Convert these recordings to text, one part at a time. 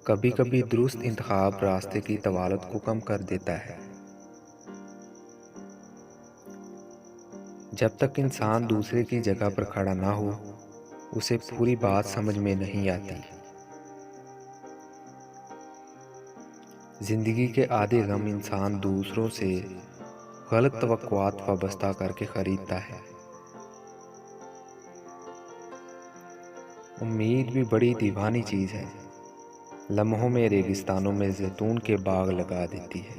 कभी कभी दुरुस्त इंतखाब रास्ते की तवालत को कम कर देता है। जब तक इंसान दूसरे की जगह पर खड़ा ना हो, उसे पूरी बात समझ में नहीं आती। जिंदगी के आधे गम इंसान दूसरों से गलत तवक्कुआत वाबस्ता करके खरीदता है। उम्मीद भी बड़ी दीवानी चीज है, लम्हों में रेगिस्तानों में जैतून के बाग लगा देती है।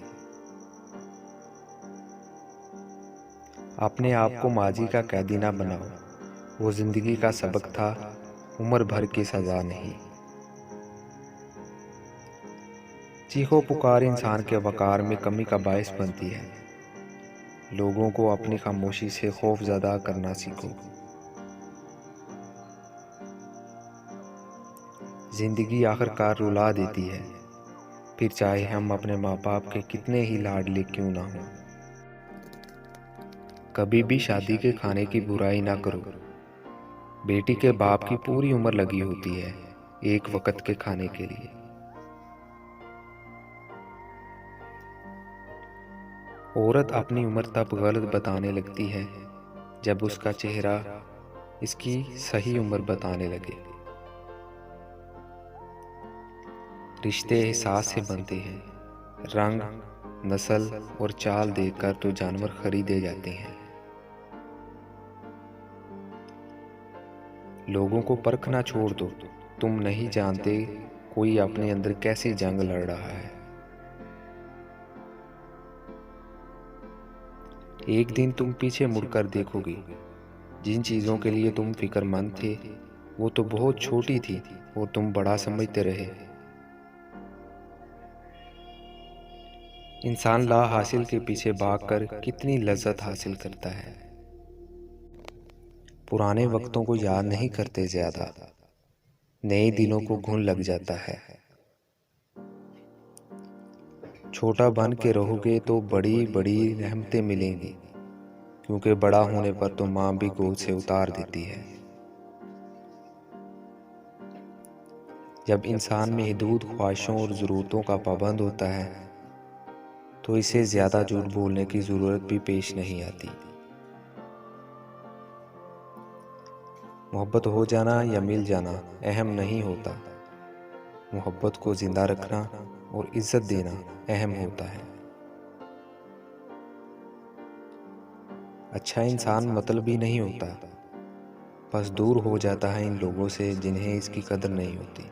अपने आप को माजी का कैदी ना बनाओ, वो जिंदगी का सबक था, उम्र भर की सजा नहीं। चीखो पुकार इंसान के वकार में कमी का बायस बनती है। लोगों को अपनी खामोशी से खौफज़दा करना सीखो। जिंदगी आखिरकार रुला देती है, फिर चाहे हम अपने माँ बाप के कितने ही लाडले क्यों ना हों। कभी भी शादी के खाने की बुराई ना करो। बेटी के बाप की पूरी उम्र लगी होती है एक वक्त के खाने के लिए। औरत अपनी उम्र तब गलत बताने लगती है जब उसका चेहरा इसकी सही उम्र बताने लगे। रिश्ते एहसास से बनते हैं, रंग, नस्ल और चाल देखकर तो जानवर खरीदे जाते हैं। लोगों को परखना छोड़ दो, तुम नहीं जानते कोई अपने अंदर कैसी जंग लड़ रहा है। एक दिन तुम पीछे मुड़कर देखोगे, जिन चीजों के लिए तुम फिक्रमंद थे वो तो बहुत छोटी थी और तुम बड़ा समझते रहे। इंसान ला हासिल के पीछे भागकर कितनी लज्जत हासिल करता है। पुराने वक्तों को याद नहीं करते ज्यादा, नए दिनों को घुन लग जाता है। छोटा बन के रहोगे तो बड़ी बड़ी रहमतें मिलेंगी, क्योंकि बड़ा होने पर तो माँ भी गोद से उतार देती है। जब इंसान महदूद ख्वाहिशों और ज़रूरतों का पाबंद होता है तो इसे ज़्यादा झूठ बोलने की ज़रूरत भी पेश नहीं आती। मोहब्बत हो जाना या मिल जाना अहम नहीं होता, मोहब्बत को ज़िंदा रखना और इज्जत देना अहम होता है। अच्छा इंसान मतलबी नहीं होता, बस दूर हो जाता है इन लोगों से जिन्हें इसकी कदर नहीं होती।